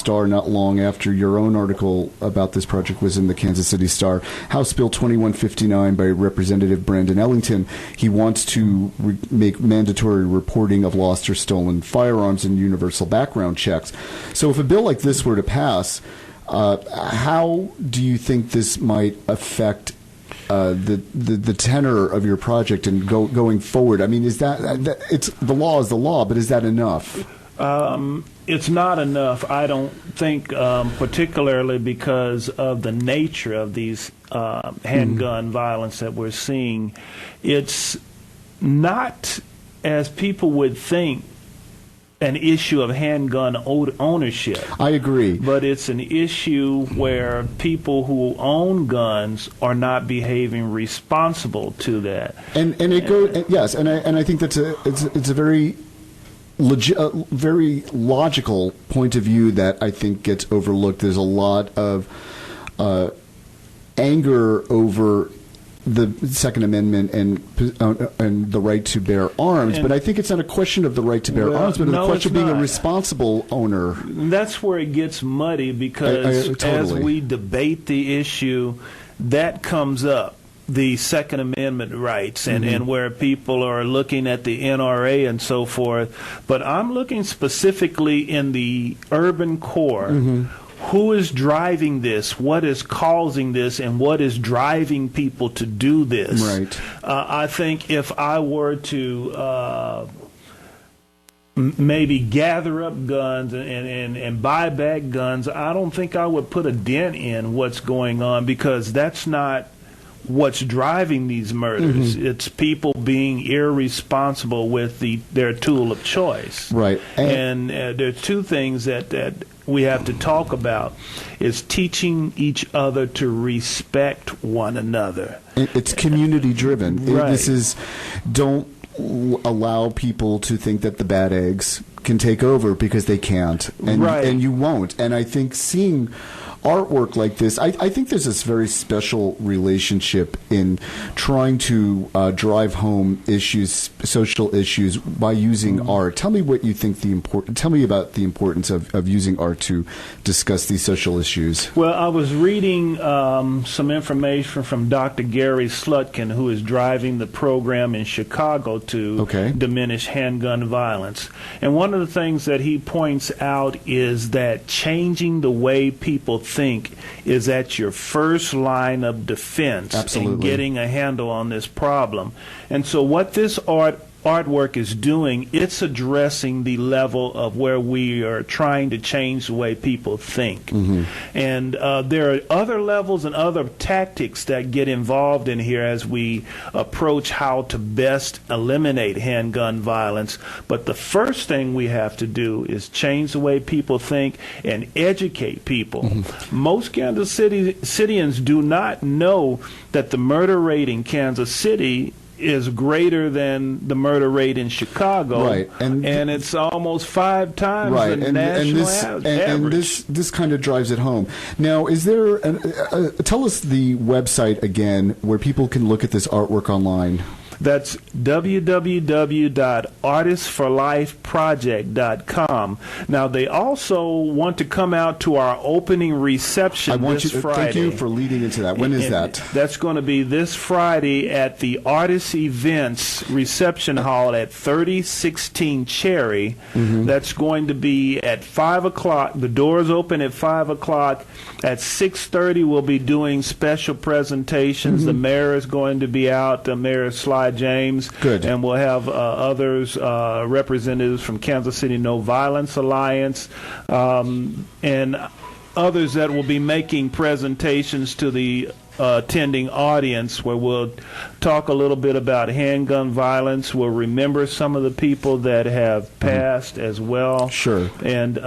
Star not long after your own article about this project was in the Kansas City Star. House Bill 2159 by Representative Brandon Ellington. He wants to make mandatory reporting of lost or stolen firearms and universal background checks. So if a bill like this were to pass, how do you think this might affect the tenor of your project and going forward? I mean, is that it's the law is the law, but is that enough? It's not enough, I don't think, particularly because of the nature of these handgun violence that we're seeing. It's not, as people would think, an issue of handgun ownership. I agree. But it's an issue where people who own guns are not behaving responsible to that. And it goes, yes, and I think that's it's a very very logical point of view that I think gets overlooked. There's a lot of anger over the Second Amendment and the right to bear arms, but I think it's not a question of the right to bear arms, but a question of being a responsible owner. That's where it gets muddy because totally. As we debate the issue, that comes up. The Second Amendment rights and where people are looking at the NRA and so forth. But I'm looking specifically in the urban core. Who is driving this? What is causing this? And what is driving people to do this? Right. I think if I were to maybe gather up guns and buy back guns, I don't think I would put a dent in what's going on because that's not what's driving these murders. It's people being irresponsible with their tool of choice. Right. And there are two things that we have to talk about is teaching each other to respect one another. It's community driven. Right. This is, don't allow people to think that the bad eggs can take over because they can't. And, right. And you won't. And I think seeing artwork like this, I think there's this very special relationship in trying to drive home issues, social issues, by using art. Tell me what you think tell me about the importance of using art to discuss these social issues. Well, I was reading some information from Dr. Gary Slutkin, who is driving the program in Chicago to diminish handgun violence. And one of the things that he points out is that changing the way people think is at your first line of defense. Absolutely. In getting a handle on this problem. And so what this artwork is doing, it's addressing the level of where we are trying to change the way people think. And there are other levels and other tactics that get involved in here as we approach how to best eliminate handgun violence. But the first thing we have to do is change the way people think and educate people. Most Kansas Cityans do not know that the murder rate in Kansas City is greater than the murder rate in Chicago, right? And it's almost 5 times the national average. And this kind of drives it home. Now, is there? Tell us the website again where people can look at this artwork online. That's www.artistsforlifeproject.com. Now, they also want to come out to our opening reception this Friday. Thank you for leading into that. When is that? That's going to be this Friday at the Artist Events Reception Hall at 3016 Cherry. That's going to be at 5 o'clock. The doors open at 5 o'clock. At 6:30, we'll be doing special presentations. The mayor is going to be out, Mayor Sly James. Good. And we'll have others, representatives from Kansas City No Violence Alliance, and others that will be making presentations to the attending audience, where we'll talk a little bit about handgun violence. We'll remember some of the people that have passed as well. Sure. And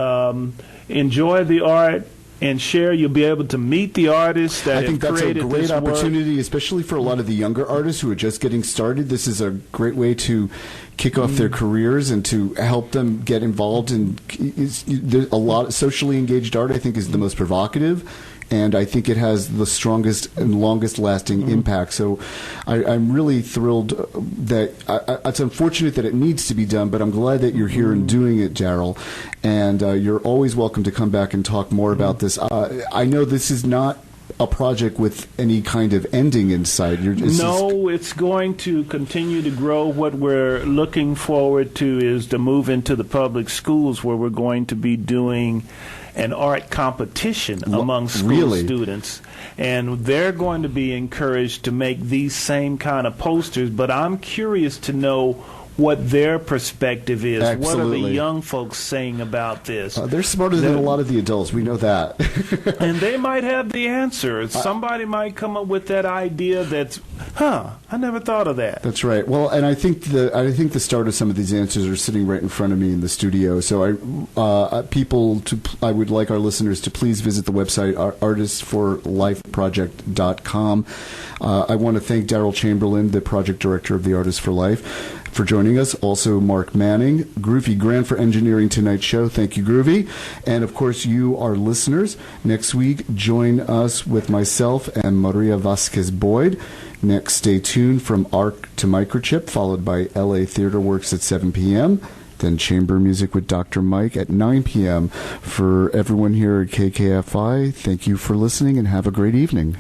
enjoy the art and share. You'll be able to meet the artists that have created this work. I think that's a great opportunity, especially for a lot of the younger artists who are just getting started. This is a great way to kick off their careers and to help them get involved in. There's a lot of socially engaged art, I think, is the most provocative and I think it has the strongest and longest lasting impact. So I'm really thrilled that it's unfortunate that it needs to be done, but I'm glad that you're here and doing it, Darryl. And you're always welcome to come back and talk more about this. I know this is not a project with any kind of ending in sight. It's going to continue to grow. What we're looking forward to is to move into the public schools, where we're going to be doing an art competition among school students, and they're going to be encouraged to make these same kind of posters. But I'm curious to know what their perspective is. Absolutely. What are the young folks saying about this? They're smarter than a lot of the adults. We know that. And they might have the answer. Somebody might come up with that idea that's, I never thought of that. That's right. Well, and I think the start of some of these answers are sitting right in front of me in the studio. So I would like our listeners to please visit the website, artistsforlifeproject.com. I want to thank Darryl Chamberlain, the project director of the Artists for Life, for joining us. Also, Mark Manning, Groovy Grant for engineering tonight's show. Thank you, Groovy. And, of course, you, our listeners. Next week, join us with myself and Maria Vasquez-Boyd. Next, stay tuned from Arc to Microchip, followed by LA Theater Works at 7 p.m., then Chamber Music with Dr. Mike at 9 p.m. For everyone here at KKFI, thank you for listening and have a great evening.